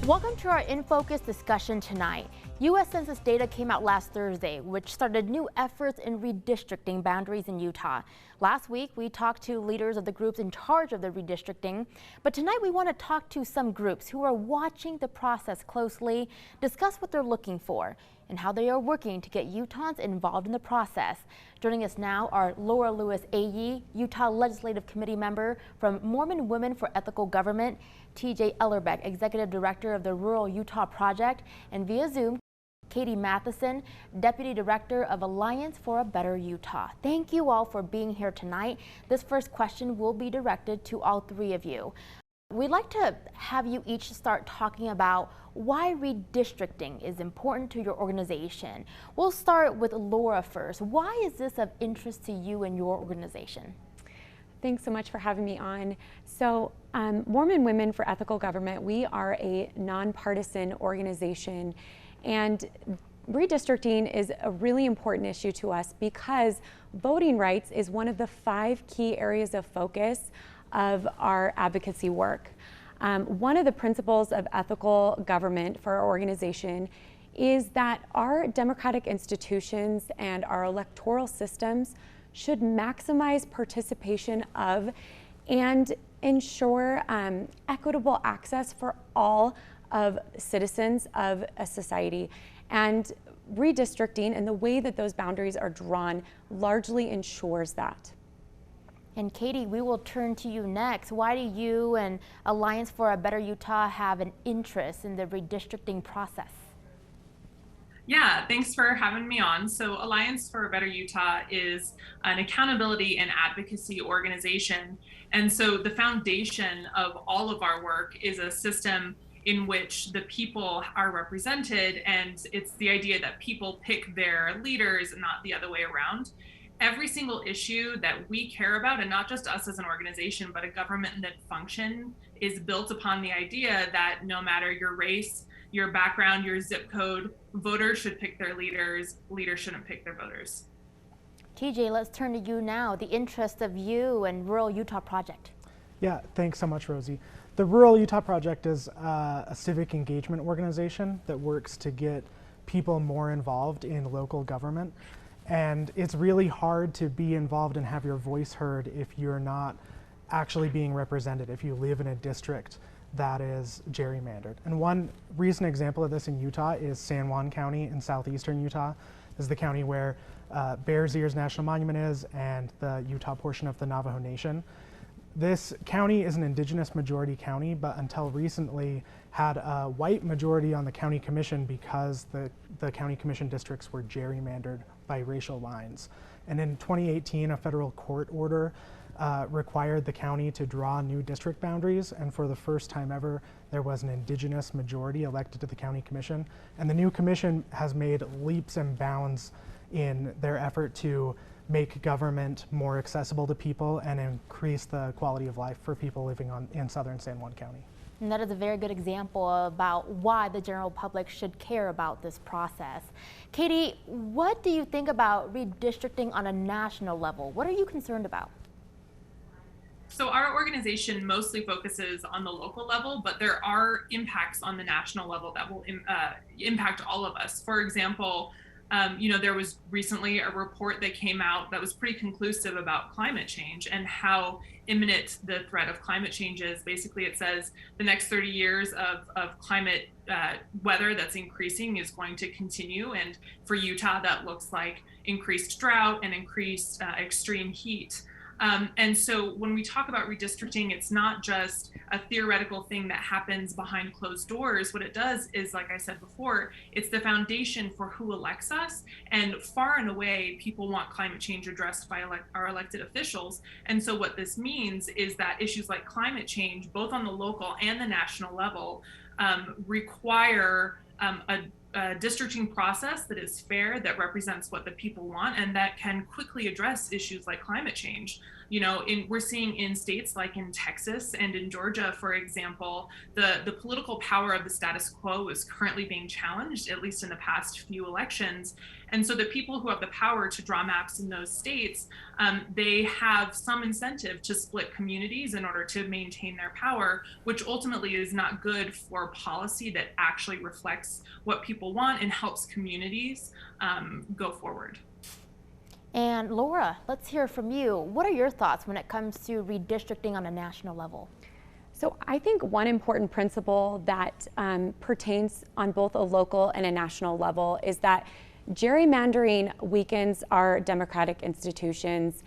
Welcome to our In Focus discussion tonight. U.S. Census data came out last Thursday, which started new efforts in redistricting boundaries in Utah. Last week, we talked to leaders of the groups in charge of the redistricting, but tonight we want to talk to some groups who are watching the process closely, discuss what they're looking for, and how they are working to get Utahns involved in the process. Joining us now are Laura Lewis AE, Utah Legislative Committee member from Mormon Women for Ethical Government, TJ Ellerbeck, Executive Director of the Rural Utah Project, and via Zoom, Katie Matheson, Deputy Director of Alliance for a Better Utah. Thank you all for being here tonight. This first question will be directed to all three of you. We'd like to have you each start talking about why redistricting is important to your organization. We'll start with Laura first. Why is this of interest to you and your organization? Thanks so much for having me on. So Mormon Women for Ethical Government, we are a nonpartisan organization, and redistricting is a really important issue to us because voting rights is one of the 5 key areas of focus of our advocacy work. One of the principles of ethical government for our organization is that our democratic institutions and our electoral systems should maximize participation of and ensure equitable access for all of citizens of a society. And redistricting and the way that those boundaries are drawn largely ensures that. And Katie, we will turn to you next. Why do you and Alliance for a Better Utah have an interest in the redistricting process? Yeah, thanks for having me on. So Alliance for a Better Utah is an accountability and advocacy organization. And so the foundation of all of our work is a system in which the people are represented, and it's the idea that people pick their leaders, not the other way around. Every single issue that we care about, and not just us as an organization, but a government that function, is built upon the idea that no matter your race, your background, your zip code, voters should pick their leaders, leaders shouldn't pick their voters. TJ, let's turn to you now, the interest of you and Rural Utah Project. Yeah, thanks so much, Rosie. The Rural Utah Project is a civic engagement organization that works to get people more involved in local government. And it's really hard to be involved and have your voice heard if you're not actually being represented, if you live in a district that is gerrymandered. And one recent example of this in Utah is San Juan County in southeastern Utah. This is the county where Bears Ears National Monument is and the Utah portion of the Navajo Nation. This county is an indigenous majority county, but until recently had a white majority on the county commission because the county commission districts were gerrymandered by racial lines. And in 2018, a federal court order required the county to draw new district boundaries, and for the first time ever, there was an indigenous majority elected to the county commission. And the new commission has made leaps and bounds in their effort to make government more accessible to people and increase the quality of life for people living in southern San Juan County. And that is a very good example about why the general public should care about this process. Katie, what do you think about redistricting on a national level? What are you concerned about? So our organization mostly focuses on the local level, but there are impacts on the national level that will impact all of us. For example, there was recently a report that came out that was pretty conclusive about climate change and how imminent the threat of climate change is. Basically, it says the next 30 years of climate weather that's increasing is going to continue. And for Utah, that looks like increased drought and increased extreme heat. And so when we talk about redistricting, it's not just a theoretical thing that happens behind closed doors. What it does is, like I said before, it's the foundation for who elects us. And far and away, people want climate change addressed by our elected officials. And so what this means is that issues like climate change, both on the local and the national level, require a districting process that is fair, that represents what the people want, and that can quickly address issues like climate change. We're seeing in states like in Texas and in Georgia, for example, the political power of the status quo is currently being challenged, at least in the past few elections. And so the people who have the power to draw maps in those states, they have some incentive to split communities in order to maintain their power, which ultimately is not good for policy that actually reflects what people want and helps communities go forward. And Laura, let's hear from you. What are your thoughts when it comes to redistricting on a national level? So I think one important principle that pertains on both a local and a national level is that gerrymandering weakens our democratic institutions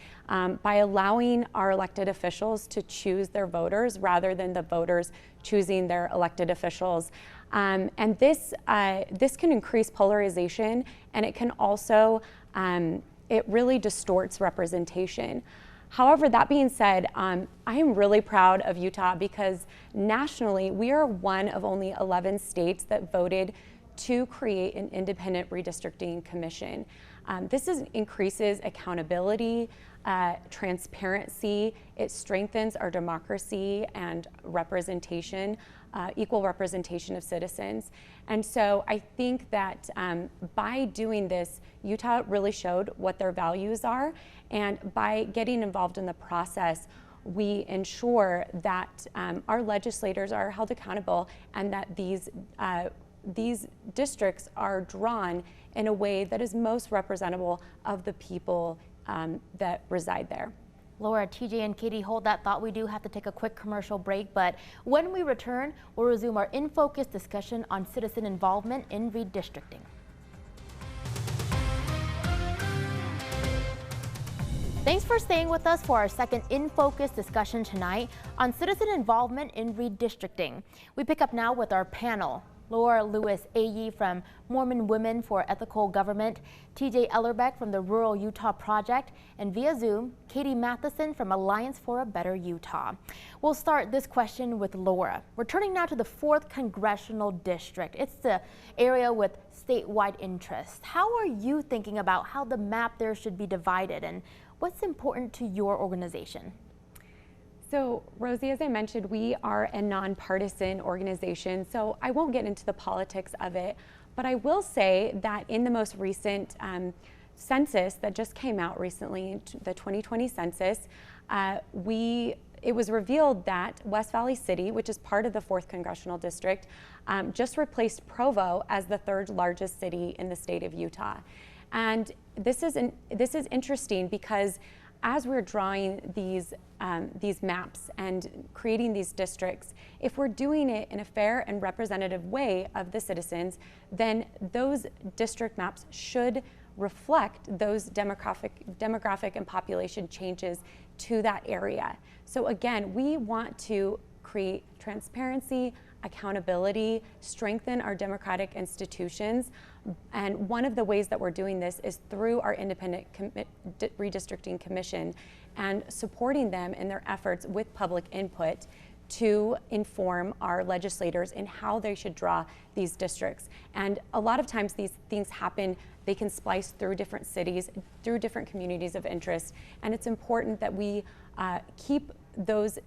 by allowing our elected officials to choose their voters rather than the voters choosing their elected officials. And this can increase polarization, and it can also it really distorts representation. However, that being said, I am really proud of Utah because nationally, we are one of only 11 states that voted to create an independent redistricting commission. This increases accountability, transparency. It strengthens our democracy and representation, equal representation of citizens. And so I think that by doing this, Utah really showed what their values are. And by getting involved in the process, we ensure that our legislators are held accountable and that these districts are drawn in a way that is most representable of the people that reside there. Laura, TJ, and Katie, hold that thought. We do have to take a quick commercial break, but when we return, we'll resume our In Focus discussion on citizen involvement in redistricting. Thanks for staying with us for our second In Focus discussion tonight on citizen involvement in redistricting. We pick up now with our panel. Laura Lewis AE from Mormon Women for Ethical Government, TJ Ellerbeck from the Rural Utah Project, and via Zoom, Katie Matheson from Alliance for a Better Utah. We'll start this question with Laura. We're turning now to the 4th Congressional District. It's the area with statewide interest. How are you thinking about how the map there should be divided, and what's important to your organization? So, Rosie, as I mentioned, we are a nonpartisan organization, so I won't get into the politics of it, but I will say that in the most recent census that just came out recently, the 2020 census, it was revealed that West Valley City, which is part of the 4th Congressional District, just replaced Provo as the 3rd largest city in the state of Utah. And this is interesting because as we're drawing these maps and creating these districts, if we're doing it in a fair and representative way of the citizens, then those district maps should reflect those demographic and population changes to that area. So again, we want to create transparency, accountability, strengthen our democratic institutions. And one of the ways that we're doing this is through our independent redistricting commission and supporting them in their efforts with public input to inform our legislators in how they should draw these districts. And a lot of times these things happen, they can splice through different cities, through different communities of interest. And it's important that we keep those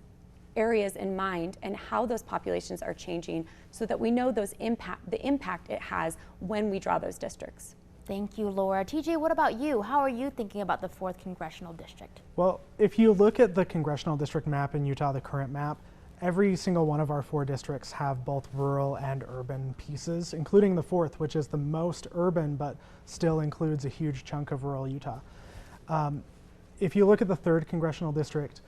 areas in mind and how those populations are changing so that we know the impact it has when we draw those districts. Thank you, Laura. TJ, what about you? How are you thinking about the 4th Congressional District? Well, if you look at the congressional district map in Utah, the current map, every single one of our 4 districts have both rural and urban pieces, including the 4th, which is the most urban but still includes a huge chunk of rural Utah. If you look at the 3rd Congressional District,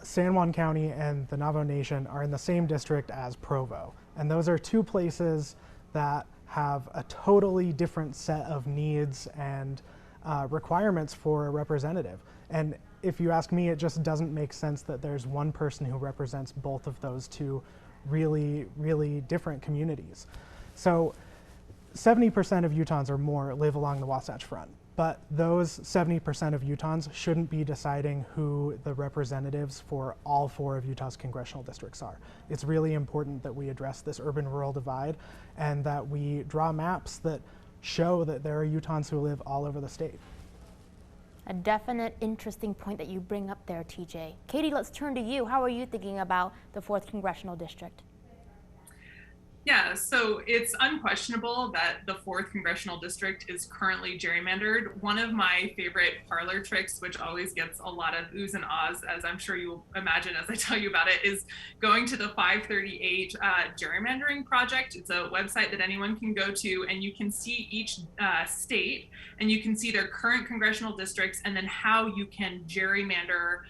San Juan County and the Navajo Nation are in the same district as Provo. And those are 2 places that have a totally different set of needs and requirements for a representative. And if you ask me, it just doesn't make sense that there's one person who represents both of those 2 really, really different communities. So 70% of Utahns or more live along the Wasatch Front. But those 70% of Utahns shouldn't be deciding who the representatives for all 4 of Utah's congressional districts are. It's really important that we address this urban-rural divide and that we draw maps that show that there are Utahns who live all over the state. A definite interesting point that you bring up there, TJ. Katie, let's turn to you. How are you thinking about the 4th Congressional District? Yeah, so it's unquestionable that the 4th Congressional District is currently gerrymandered. One of my favorite parlor tricks, which always gets a lot of oohs and ahs, as I'm sure you will imagine as I tell you about it, is going to the 538 gerrymandering project. It's a website that anyone can go to, and you can see each state, and you can see their current congressional districts, and then how you can gerrymander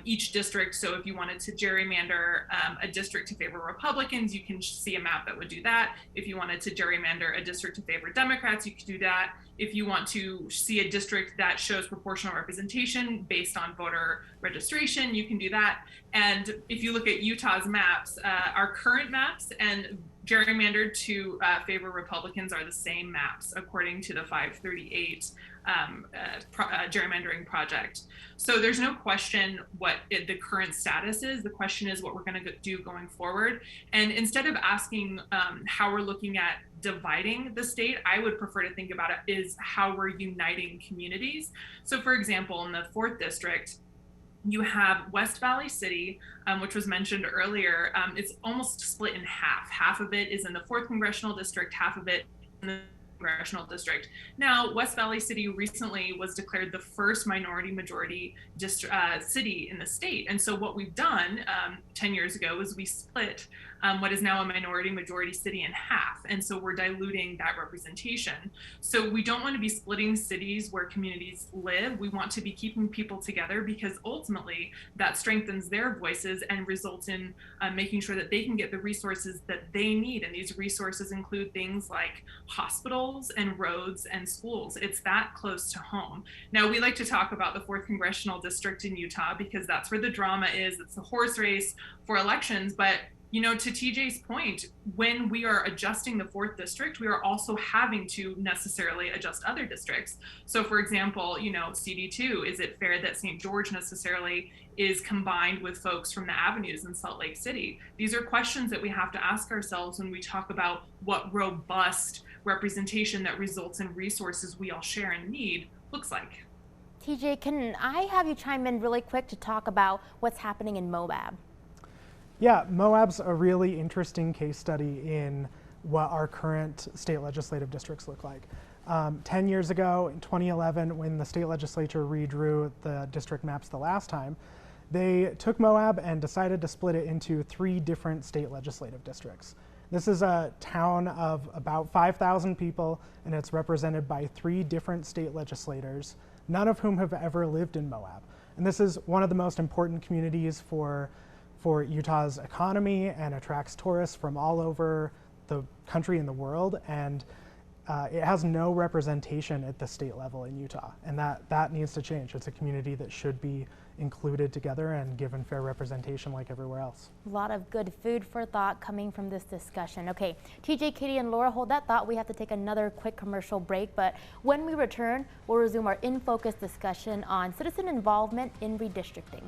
each district. So if you wanted to gerrymander a district to favor Republicans, you can see a map that would do that. If you wanted to gerrymander a district to favor Democrats, you could do that. If you want to see a district that shows proportional representation based on voter registration, you can do that. And if you look at Utah's maps, our current maps and gerrymandered to favor Republicans are the same maps according to the 538 gerrymandering project. So there's no question what the current status is. The question is what we're going to do going forward. And instead of asking how we're looking at dividing the state, I would prefer to think about it is how we're uniting communities. So for example, in the 4th district, you have West Valley City, which was mentioned earlier. It's almost split in half. Half of it is in the 4th Congressional District, half of it in the Congressional District. Now, West Valley City recently was declared the first minority majority city in the state. And so what we've done 10 years ago is we split what is now a minority majority city in half. And so we're diluting that representation. So we don't want to be splitting cities where communities live. We want to be keeping people together because ultimately that strengthens their voices and results in making sure that they can get the resources that they need. And these resources include things like hospitals and roads and schools. It's that close to home. Now, we like to talk about the 4th Congressional District in Utah because that's where the drama is. It's the horse race for elections. But you know, to TJ's point, when we are adjusting the 4th district, we are also having to necessarily adjust other districts. So for example, you know, CD2, is it fair that St. George necessarily is combined with folks from the avenues in Salt Lake City? These are questions that we have to ask ourselves when we talk about what robust representation that results in resources we all share and need looks like. TJ, can I have you chime in really quick to talk about what's happening in Moab? Yeah, Moab's a really interesting case study in what our current state legislative districts look like. 10 years ago, in 2011, when the state legislature redrew the district maps the last time, they took Moab and decided to split it into 3 different state legislative districts. This is a town of about 5,000 people, and it's represented by 3 different state legislators, none of whom have ever lived in Moab. And this is one of the most important communities for Utah's economy and attracts tourists from all over the country and the world, and it has no representation at the state level in Utah, and that needs to change. It's a community that should be included together and given fair representation like everywhere else. A lot of good food for thought coming from this discussion. Okay, TJ, Katie, and Laura, hold that thought. We have to take another quick commercial break, but when we return, we'll resume our In Focus discussion on citizen involvement in redistricting.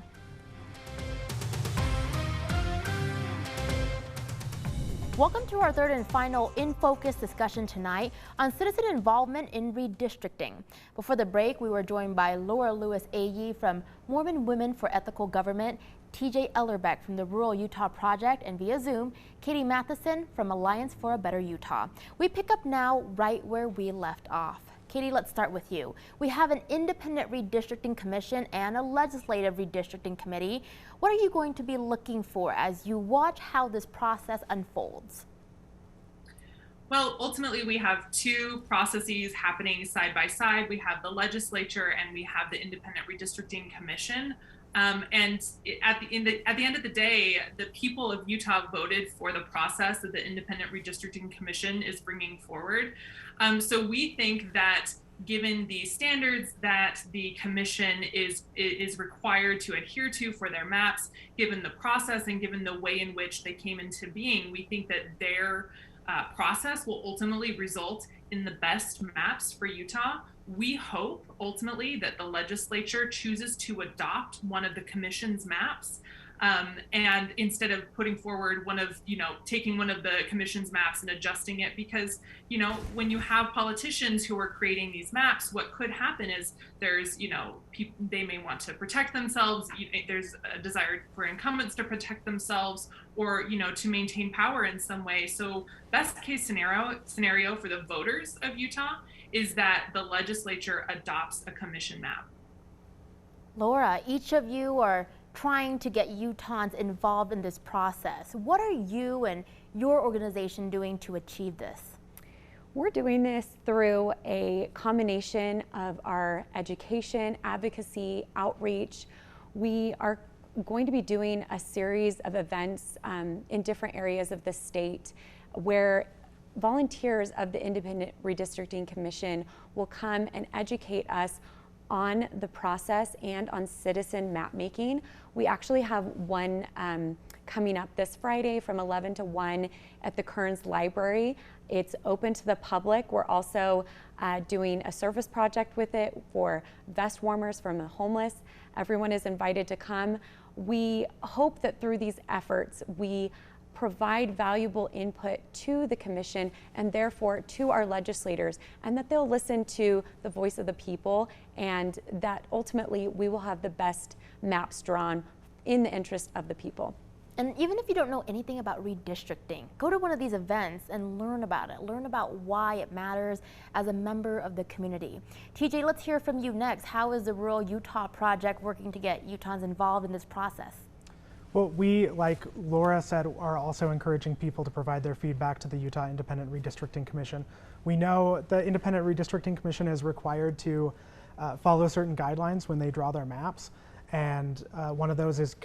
Welcome to our third and final In Focus discussion tonight on citizen involvement in redistricting. Before the break, we were joined by Laura Lewis AE from Mormon Women for Ethical Government, TJ Ellerbeck from the Rural Utah Project, and via Zoom, Katie Matheson from Alliance for a Better Utah. We pick up now right where we left off. Katie, let's start with you. We have an independent redistricting commission and a legislative redistricting committee. What are you going to be looking for as you watch how this process unfolds? Well, ultimately, we have 2 processes happening side by side. We have the legislature and we have the independent redistricting commission. And at the end of the day, the people of Utah voted for the process that the Independent Redistricting Commission is bringing forward. So we think that given the standards that the commission is required to adhere to for their maps, given the process and given the way in which they came into being, we think that their process will ultimately result in the best maps for Utah. We hope ultimately that the legislature chooses to adopt one of the commission's maps And instead of putting forward taking one of the commission's maps and adjusting it, because, when you have politicians who are creating these maps, what could happen is there's, people, they may want to protect themselves. There's a desire for incumbents to protect themselves, or, to maintain power in some way. So best case scenario for the voters of Utah is that the legislature adopts a commission map. Laura, each of you are trying to get Utahns involved in this process. What are you and your organization doing to achieve this? We're doing this through a combination of our education, advocacy, outreach. We are going to be doing a series of events in different areas of the state where volunteers of the Independent Redistricting Commission will come and educate us on the process and on citizen map making. We actually have one coming up this Friday from 11 to 1 at the Kearns Library. It's open to the public. We're also doing a service project with it for vest warmers from the homeless. Everyone is invited to come. We hope that through these efforts, we provide valuable input to the commission and therefore to our legislators, and that they'll listen to the voice of the people, and that ultimately we will have the best maps drawn in the interest of the people. And even if you don't know anything about redistricting, go to one of these events and learn about it. Learn about why it matters as a member of the community. TJ, let's hear from you next. How is the Rural Utah Project working to get Utahns involved in this process? Well, we, like Laura said, are also encouraging people to provide their feedback to the Utah Independent Redistricting Commission. We know the Independent Redistricting Commission is required to follow certain guidelines when they draw their maps, and one of those is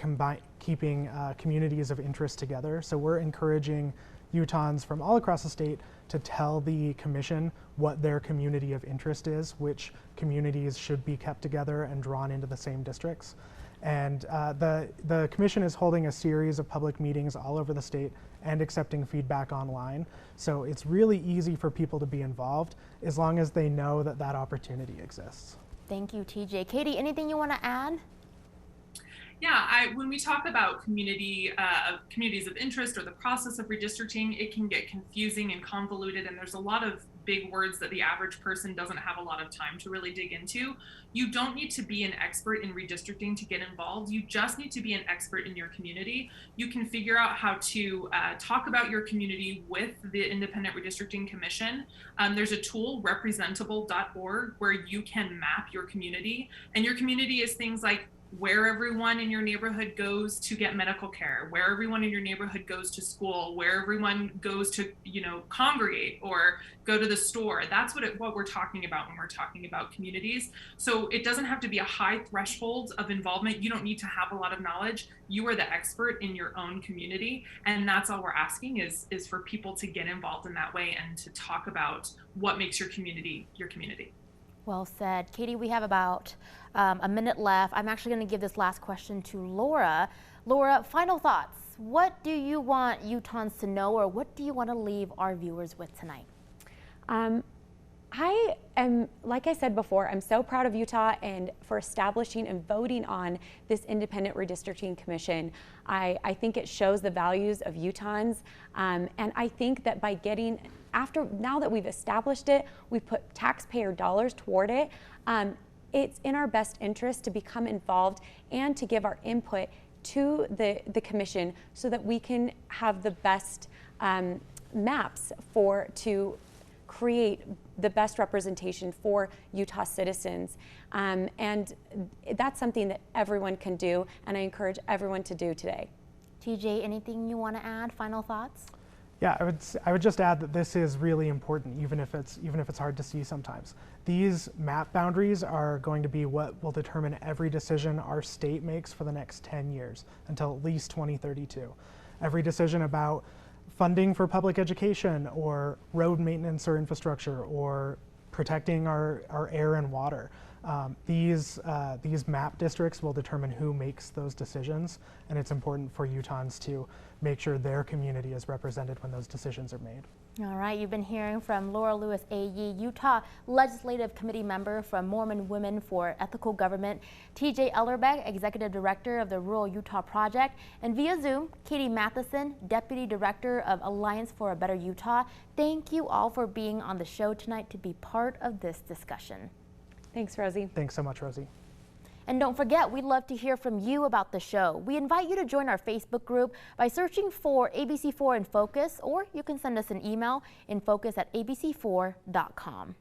keeping communities of interest together. So we're encouraging Utahns from all across the state to tell the commission what their community of interest is, which communities should be kept together and drawn into the same districts. And the commission is holding a series of public meetings all over the state and accepting feedback online. So it's really easy for people to be involved as long as they know that that opportunity exists. Thank you, TJ. Katie, anything you want to add? Yeah, when we talk about communities of interest or the process of redistricting, it can get confusing and convoluted, and there's a lot of big words that the average person doesn't have a lot of time to really dig into. You don't need to be an expert in redistricting to get involved. You just need to be an expert in your community. You can figure out how to talk about your community with the Independent Redistricting Commission. There's a tool, representable.org, where you can map your community, and your community is things like where everyone in your neighborhood goes to get medical care, where everyone in your neighborhood goes to school, where everyone goes to, congregate or go to the store. That's what we're talking about when we're talking about communities. So it doesn't have to be a high threshold of involvement. You don't need to have a lot of knowledge. You are the expert in your own community. And that's all we're asking is for people to get involved in that way and to talk about what makes your community your community. Well said. Katie, we have about a minute left. I'm actually going to give this last question to Laura. Laura, final thoughts. What do you want Utahns to know, or what do you want to leave our viewers with tonight? I am, like I said before, I'm so proud of Utah and for establishing and voting on this Independent Redistricting Commission. I think it shows the values of Utahns, and I think that by now that we've established it, we've put taxpayer dollars toward it, it's in our best interest to become involved and to give our input to the commission so that we can have the best maps to create the best representation for Utah citizens. And that's something that everyone can do, and I encourage everyone to do today. TJ, anything you want to add? Final thoughts? Yeah, I would just add that this is really important, even if it's hard to see sometimes. These map boundaries are going to be what will determine every decision our state makes for the next 10 years until at least 2032. Every decision about funding for public education or road maintenance or infrastructure or protecting our air and water. These map districts will determine who makes those decisions, and it's important for Utahns to make sure their community is represented when those decisions are made. All right, you've been hearing from Laura Lewis AE, Utah Legislative Committee member from Mormon Women for Ethical Government, TJ Ellerbeck, Executive Director of the Rural Utah Project, and via Zoom, Katie Matheson, Deputy Director of Alliance for a Better Utah. Thank you all for being on the show tonight to be part of this discussion. Thanks, Rosie. Thanks so much, Rosie. And don't forget, we'd love to hear from you about the show. We invite you to join our Facebook group by searching for ABC4 In Focus, or you can send us an email, infocus@abc4.com.